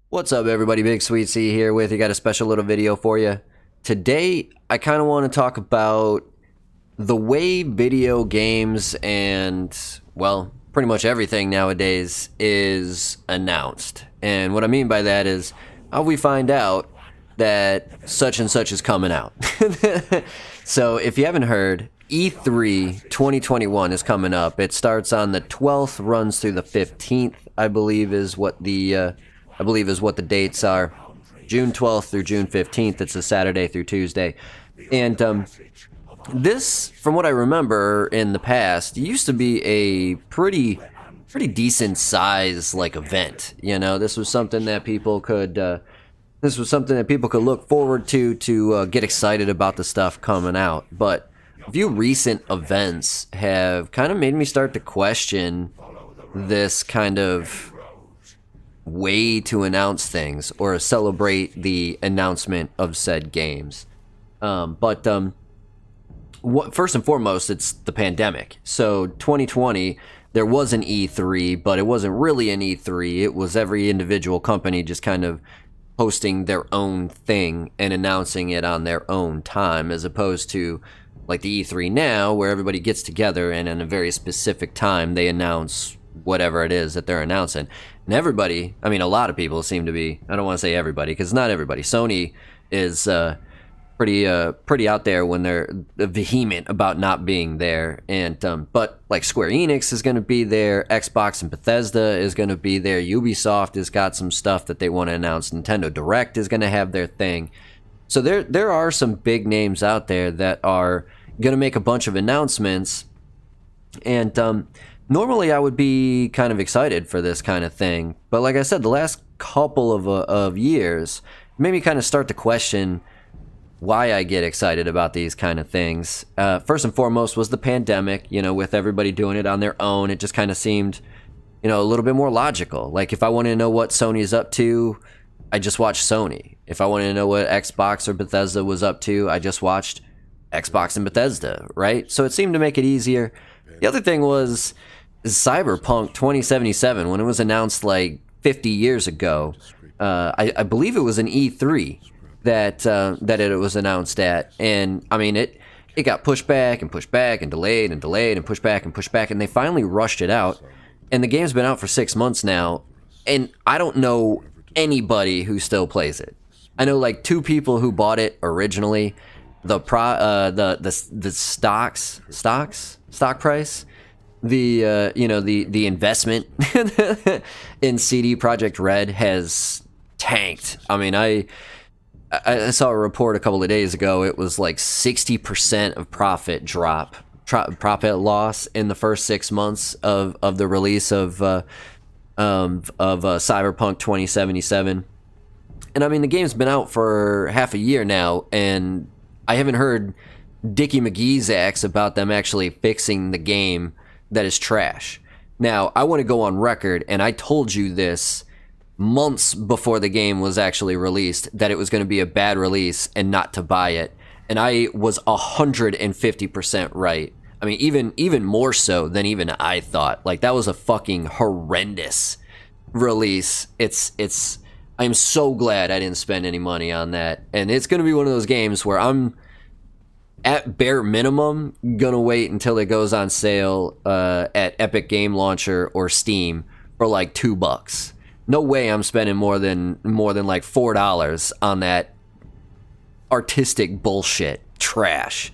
What's up, everybody? BigSweetC here with you. Got a special little video for you. Today, I kind of want to talk about the way video games and, well, pretty much everything nowadays is announced. And what I mean by that is how we find out that such and such is coming out. So if you haven't heard, E3 2021 is coming up. It starts on the 12th, runs through the 15th, I believe is what the dates are. June 12th through June 15th. It's a Saturday through Tuesday. And this, from what I remember in the past, used to be a pretty decent size like event. You know, this was something that people could look forward to get excited about the stuff coming out. But a few recent events have kind of made me start to question this kind of way to announce things or celebrate the announcement of said games. But first and foremost, it's the pandemic. So 2020, there was an E3, but it wasn't really an E3. It was every individual company just kind of hosting their own thing and announcing it on their own time, as opposed to like the E3 now, where everybody gets together and in a very specific time they announce whatever it is that they're announcing. And everybody, I mean, a lot of people seem to be, I don't want to say everybody, because not everybody. Sony is pretty out there when they're vehement about not being there. And but like Square Enix is going to be there, Xbox and Bethesda is going to be there, Ubisoft has got some stuff that they want to announce, Nintendo Direct is going to have their thing. So there are some big names out there that are going to make a bunch of announcements. And normally I would be kind of excited for this kind of thing, but like I said, the last couple of years made me kind of start to question why I get excited about these kind of things. First and foremost was the pandemic. You know, with everybody doing it on their own, it just kind of seemed, you know, a little bit more logical. Like if I wanted to know what Sony is up to, I just watched Sony. If I wanted to know what Xbox or Bethesda was up to, I just watched Xbox and Bethesda, right? So it seemed to make it easier. The other thing was Cyberpunk 2077, when it was announced like 50 years ago. I believe it was an E3 that it was announced at, and I mean it got pushed back and pushed back and delayed and delayed and pushed back, and they finally rushed it out, and the game's been out for 6 months now, and I don't know anybody who still plays it. I know like 2 people who bought it originally. The stock price, the investment in CD Projekt Red has tanked. I mean, I saw a report a couple of days ago. It was like 60% of profit loss in the first 6 months of the release of Cyberpunk 2077. And I mean, the game's been out for half a year now, and I haven't heard Dickie McGee's axe about them actually fixing the game that is trash. Now, I want to go on record, and I told you this months before the game was actually released, that it was going to be a bad release and not to buy it. And I was 150% right. I mean, even more so than even I thought. Like, that was a fucking horrendous release. I'm so glad I didn't spend any money on that. And it's going to be one of those games where I'm, at bare minimum, gonna wait until it goes on sale at Epic Game Launcher or Steam for like $2. No way I'm spending more than like $4 on that artistic bullshit trash.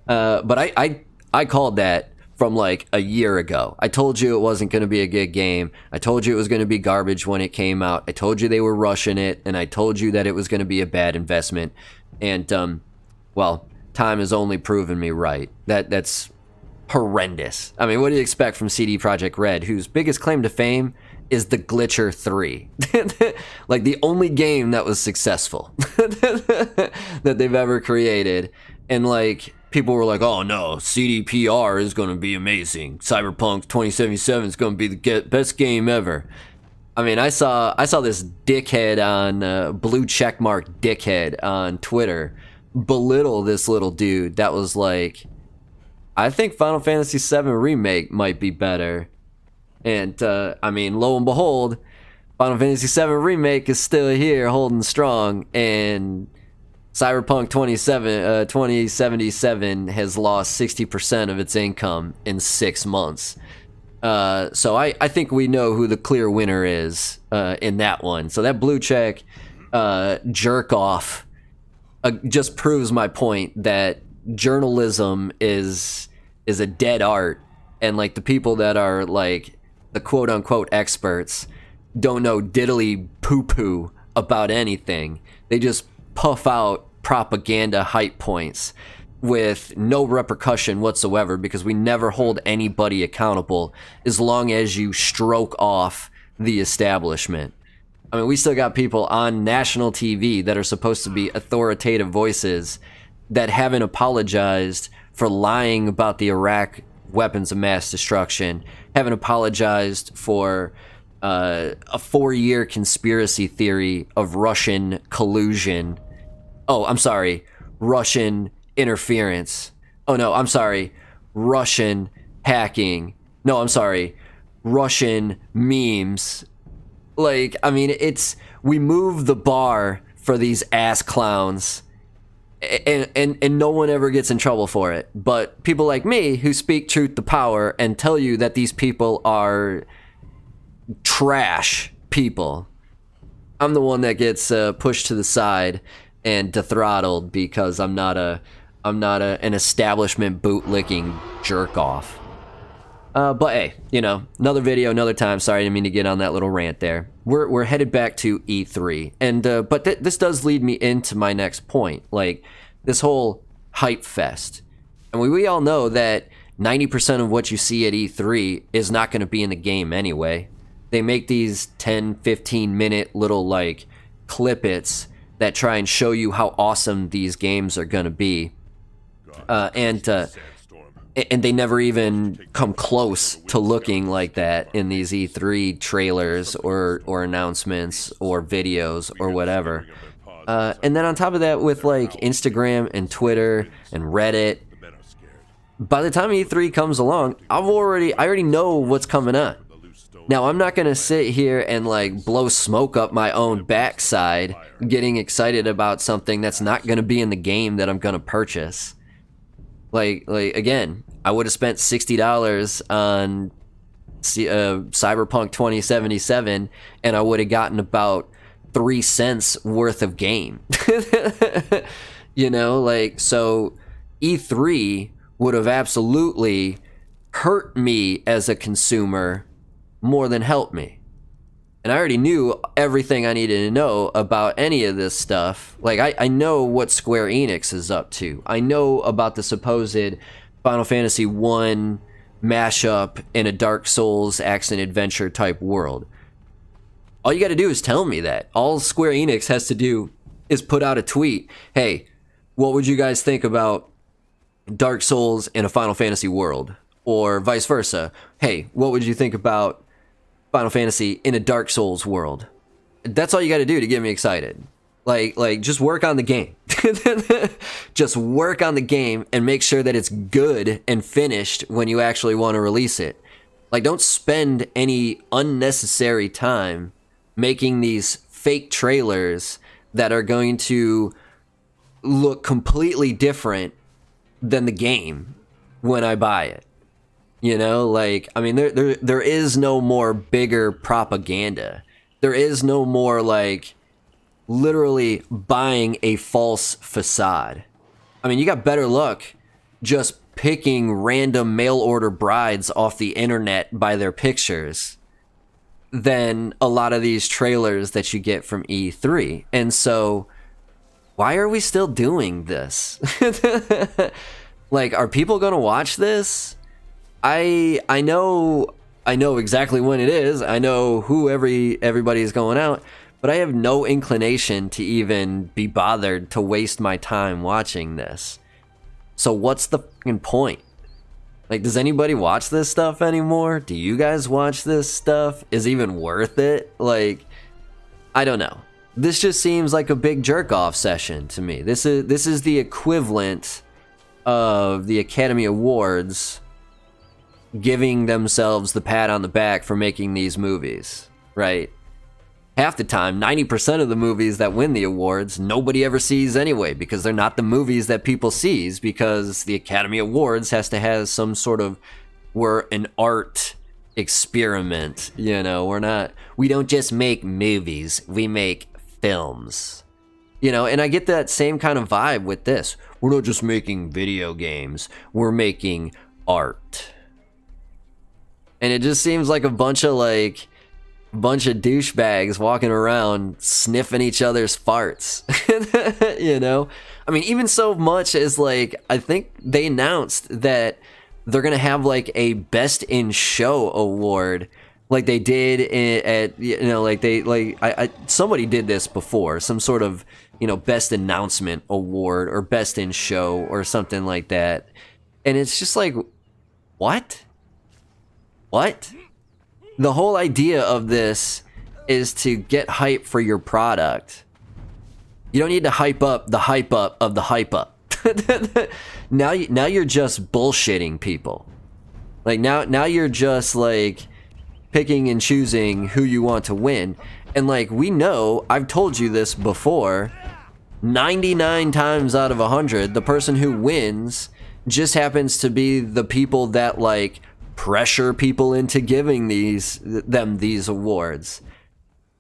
But I called that from like a year ago. I told you it wasn't going to be a good game. I told you it was going to be garbage when it came out. I told you they were rushing it, and I told you that it was going to be a bad investment. And well, time has only proven me right. That's horrendous. I mean, what do you expect from CD Projekt Red, whose biggest claim to fame is The Glitcher 3? Like the only game that was successful that they've ever created. And like, people were like, oh no, CDPR is going to be amazing. Cyberpunk 2077 is going to be the best game ever. I mean, I saw this dickhead on blue checkmark dickhead on Twitter belittle this little dude that was like, I think Final Fantasy VII Remake might be better. And, I mean, lo and behold, Final Fantasy VII Remake is still here holding strong, and Cyberpunk 2077 has lost 60% of its income in 6 months. So I think we know who the clear winner is in that one. So that blue check jerk off just proves my point that journalism is a dead art, and like the people that are like the quote unquote experts don't know diddly poo poo about anything. They just puff out propaganda hype points with no repercussion whatsoever, because we never hold anybody accountable as long as you stroke off the establishment. I mean, we still got people on national TV that are supposed to be authoritative voices that haven't apologized for lying about the Iraq weapons of mass destruction, haven't apologized for a 4-year conspiracy theory of Russian collusion. Oh, I'm sorry, Russian interference. Oh no, I'm sorry, Russian hacking. No, I'm sorry, Russian memes. Like, I mean, we move the bar for these ass clowns, and no one ever gets in trouble for it. But people like me who speak truth to power and tell you that these people are trash people, I'm the one that gets pushed to the side and throttled because I'm not an establishment bootlicking jerk off. But hey, you know, another video, another time. Sorry, I didn't mean to get on that little rant there. We're headed back to E3, and but this does lead me into my next point, like this whole hype fest. And we all know that 90% of what you see at E3 is not going to be in the game anyway. They make these 10, 15 minute little like clippets that try and show you how awesome these games are going to be. And they never even come close to looking like that in these E3 trailers or announcements or videos or whatever. And then on top of that, with like Instagram and Twitter and Reddit, by the time E3 comes along, I already know what's coming on. Now, I'm not going to sit here and like blow smoke up my own backside getting excited about something that's not going to be in the game that I'm going to purchase. Like again, I would have spent $60 on Cyberpunk 2077, and I would have gotten about 3 cents worth of game. You know, like, so E3 would have absolutely hurt me as a consumer more than helped me. And I already knew everything I needed to know about any of this stuff. Like, I know what Square Enix is up to. I know about the supposed Final Fantasy 1 mashup in a Dark Souls action-adventure type world. All you gotta do is tell me that. All Square Enix has to do is put out a tweet. Hey, what would you guys think about Dark Souls in a Final Fantasy world? Or vice versa. Hey, what would you think about Final Fantasy in a Dark Souls world? That's all you got to do to get me excited. Like just work on the game. Just work on the game and make sure that it's good and finished when you actually want to release it. Like, don't spend any unnecessary time making these fake trailers that are going to look completely different than the game when I buy it. You know, like, I mean, there is no more bigger propaganda. There is no more, like, literally buying a false facade. I mean, you got better luck just picking random mail order brides off the internet by their pictures than a lot of these trailers that you get from E3. And so, why are we still doing this? Like, are people gonna watch this? I know exactly when it is. I know who everybody is going out, but I have no inclination to even be bothered to waste my time watching this. So what's the fucking point? Like, does anybody watch this stuff anymore? Do you guys watch this stuff? Is it even worth it? Like, I don't know. This just seems like a big jerk off session to me. This is the equivalent of the Academy Awards giving themselves the pat on the back for making these movies, right? Half the time, 90% of the movies that win the awards, nobody ever sees anyway, because they're not the movies that people sees, because the Academy Awards has to have some sort of, we're an art experiment, you know, we don't just make movies, we make films. You know, and I get that same kind of vibe with this. We're not just making video games, we're making art. And it just seems like a bunch of douchebags walking around sniffing each other's farts. You know? I mean, even so much as like, I think they announced that they're gonna have like a Best in Show award, like they did at, you know, like they, like somebody did this before, some sort of, you know, Best Announcement Award or Best in Show or something like that. And it's just like, what? The whole idea of this is to get hype for your product. You don't need to hype up the hype up of the hype up. Now you're just bullshitting people. Like now you're just like picking and choosing who you want to win. And like, we know, I've told you this before, 99 times out of 100, the person who wins just happens to be the people that like pressure people into giving them these awards.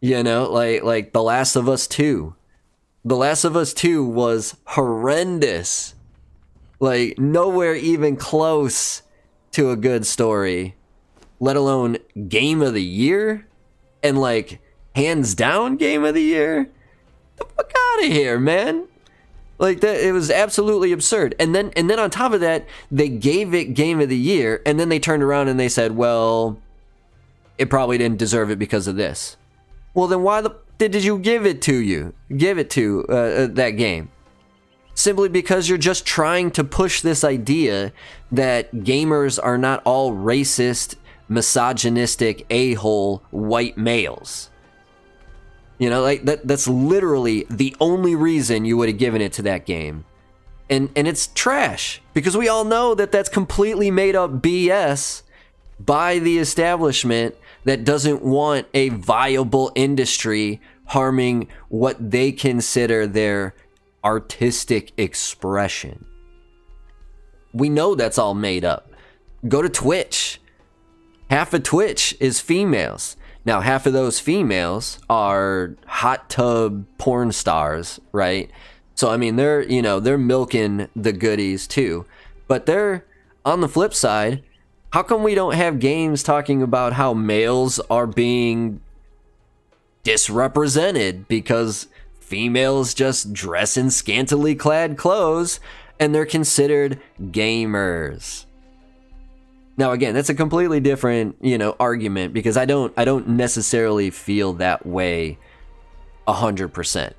You know, like The Last of Us 2. The Last of Us 2 was horrendous. Like, nowhere even close to a good story, let alone Game of the Year, and like hands down Game of the Year. Get the fuck out of here, man. Like, that, it was absolutely absurd. And then on top of that, they gave it Game of the Year, and then they turned around and they said, well, it probably didn't deserve it because of this. Well, then why did you give it to that game? Simply because you're just trying to push this idea that gamers are not all racist, misogynistic, a-hole white males. You know, like that's literally the only reason you would have given it to that game. And it's trash, because we all know that that's completely made up BS by the establishment that doesn't want a viable industry harming what they consider their artistic expression. We know that's all made up. Go to Twitch. Half of Twitch is females. Now, half of those females are hot tub porn stars, right? So, I mean, they're milking the goodies too. But they're, on the flip side, how come we don't have games talking about how males are being disrepresented because females just dress in scantily clad clothes and they're considered gamers? Now, again, that's a completely different, argument, because I don't necessarily feel that way 100%.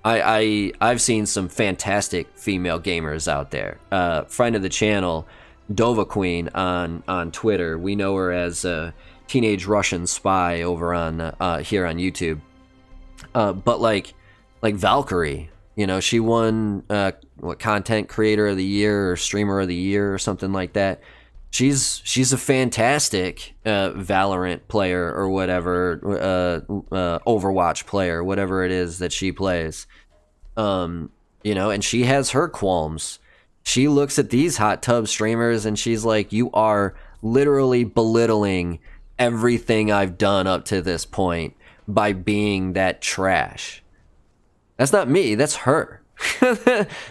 I've seen some fantastic female gamers out there. Friend of the channel, Dova Queen on Twitter. We know her as a teenage Russian spy over on here on YouTube. But like Valkyrie, she won content creator of the year or streamer of the year or something like that. She's a fantastic Valorant player or whatever, Overwatch player, whatever it is that she plays. And she has her qualms. She looks at these hot tub streamers and she's like, you are literally belittling everything I've done up to this point by being that trash. That's not me, that's her.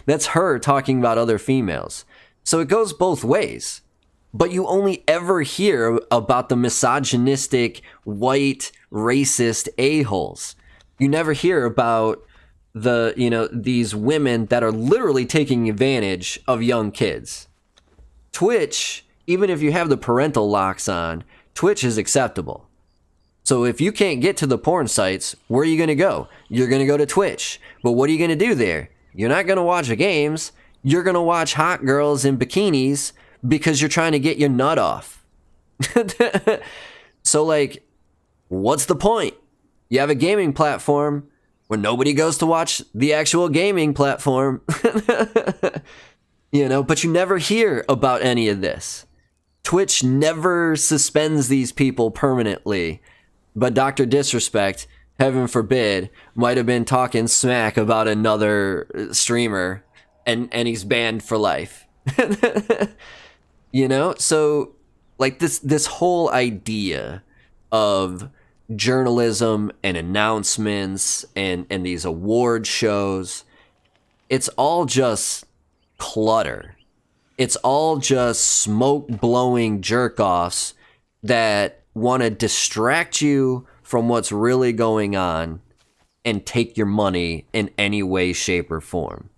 That's her talking about other females. So it goes both ways. But you only ever hear about the misogynistic, white, racist a-holes. You never hear about these women that are literally taking advantage of young kids. Twitch, even if you have the parental locks on, Twitch is acceptable. So if you can't get to the porn sites, where are you going to go? You're going to go to Twitch. But what are you going to do there? You're not going to watch the games. You're going to watch hot girls in bikinis because you're trying to get your nut off. So, what's the point? You have a gaming platform where nobody goes to watch the actual gaming platform. You know, but you never hear about any of this. Twitch never suspends these people permanently. But Dr. Disrespect, heaven forbid, might have been talking smack about another streamer and he's banned for life. You know? So, like, this whole idea of journalism and announcements and these award shows, it's all just clutter. It's all just smoke-blowing jerk-offs that want to distract you from what's really going on and take your money in any way, shape, or form.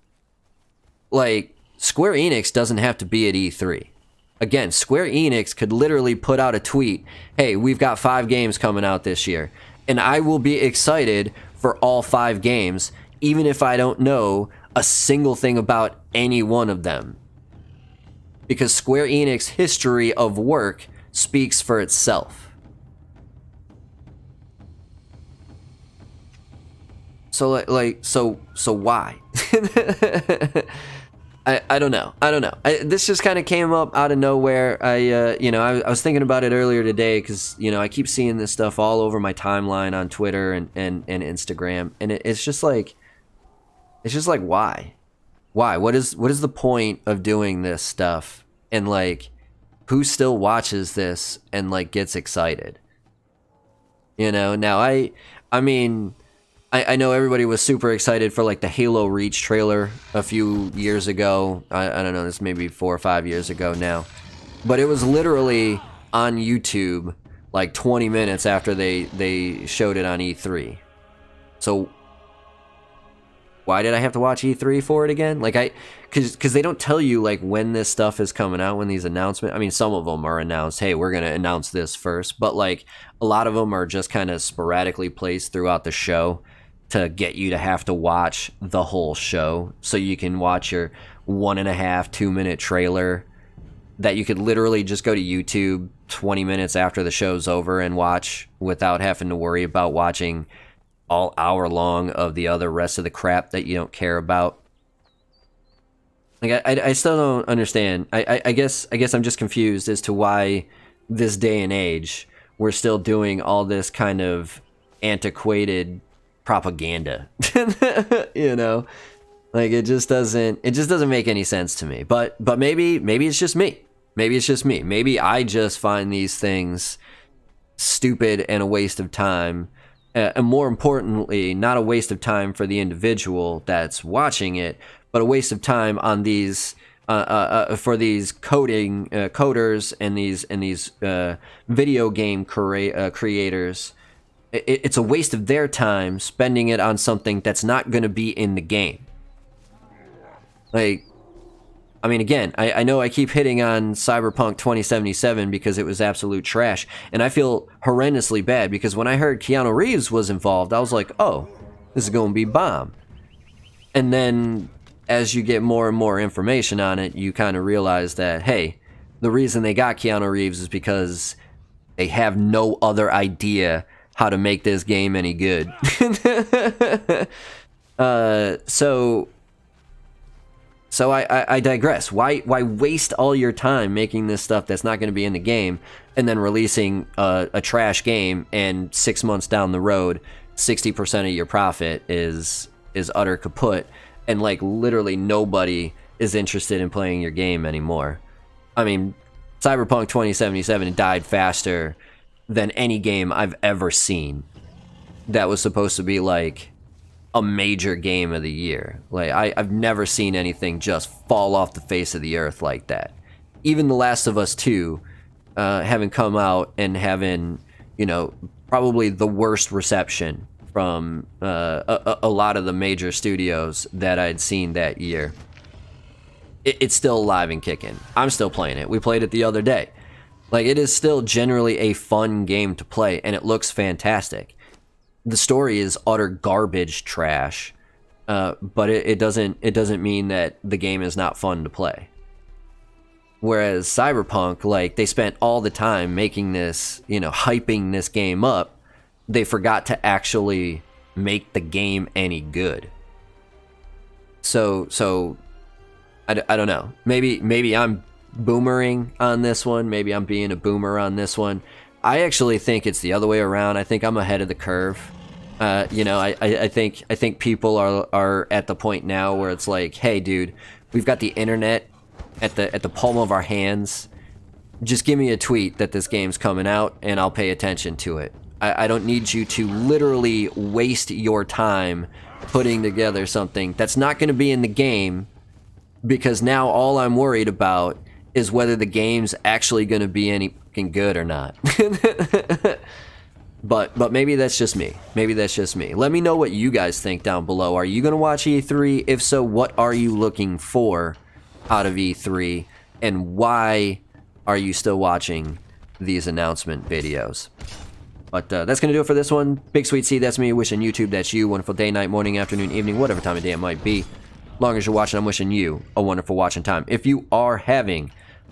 Like, Square Enix doesn't have to be at E3. Again, Square Enix could literally put out a tweet, hey, we've got 5 games coming out this year, and I will be excited for all 5 games, even if I don't know a single thing about any one of them. Because Square Enix history of work speaks for itself. So so why? I don't know. This just kind of came up out of nowhere. I was thinking about it earlier today because, I keep seeing this stuff all over my timeline on Twitter and Instagram. And it's just like, why? Why? What is the point of doing this stuff? And like, who still watches this and like gets excited? Now I mean, I know everybody was super excited for like the Halo Reach trailer a few years ago. I don't know, this may be 4 or 5 years ago now. But it was literally on YouTube like 20 minutes after they showed it on E3. So why did I have to watch E3 for it again? Like because they don't tell you like when this stuff is coming out, when these announcements. I mean, some of them are announced. Hey, we're gonna announce this first, but like a lot of them are just kind of sporadically placed throughout the show to get you to have to watch the whole show, so you can watch your 1.5, 2 minute trailer that you could literally just go to YouTube 20 minutes after the show's over and watch without having to worry about watching all hour long of the other rest of the crap that you don't care about. Like I still don't understand. I guess I'm just confused as to why this day and age we're still doing all this kind of antiquated propaganda. Like it just doesn't make any sense to me. But maybe it's just me. Maybe I just find these things stupid and a waste of time. And more importantly, not a waste of time for the individual that's watching it, but a waste of time on these for these coders and these video game creators. It's a waste of their time spending it on something that's not going to be in the game. Like, I mean, again, I know I keep hitting on Cyberpunk 2077 because it was absolute trash, and I feel horrendously bad because when I heard Keanu Reeves was involved, I was like, oh, this is going to be bomb. And then as you get more and more information on it, you kind of realize that, hey, the reason they got Keanu Reeves is because they have no other idea how to make this game any good. So I digress. Why waste all your time making this stuff that's not going to be in the game and then releasing a trash game, and 6 months down the road, 60% of your profit is utter kaput, and like literally nobody is interested in playing your game anymore. I mean, Cyberpunk 2077 died faster than any game I've ever seen that was supposed to be like a major game of the year. Like I've never seen anything just fall off the face of the earth like that. Even The Last of Us 2 having come out and having, probably the worst reception from a lot of the major studios that I'd seen that year. It's still alive and kicking. I'm still playing it. We played it the other day. Like, it is still generally a fun game to play, and it looks fantastic. The story is utter garbage trash, but it doesn't mean that the game is not fun to play. Whereas Cyberpunk, like, they spent all the time making this, hyping this game up. They forgot to actually make the game any good. So I don't know. Maybe I'm boomering on this one. Maybe I'm being a boomer on this one. I actually think it's the other way around. I think I'm ahead of the curve. You know, I think people are at the point now where it's like, hey, dude, we've got the internet at the palm of our hands. Just give me a tweet that this game's coming out, and I'll pay attention to it. I don't need you to literally waste your time putting together something that's not going to be in the game, because now all I'm worried about is whether the game's actually going to be any fucking good or not. But maybe that's just me. Maybe that's just me. Let me know what you guys think down below. Are you going to watch E3? If so, what are you looking for out of E3? And why are you still watching these announcement videos? But that's going to do it for this one. BigSweetC, that's me, wishing YouTube that's you. Wonderful day, night, morning, afternoon, evening, whatever time of day it might be. Long as you're watching, I'm wishing you a wonderful watching time. If you are having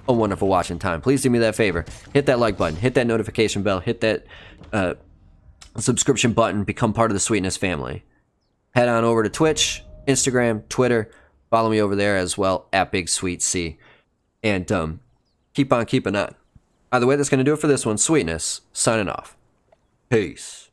a wonderful watching time, please do me that favor. Hit that like button, hit that notification bell, hit that subscription button, become part of the Sweetness family. Head on over to Twitch, Instagram, Twitter. Follow me over there as well, at BigSweetC. And keep on keeping on. Either way, that's going to do it for this one. Sweetness, signing off. Peace.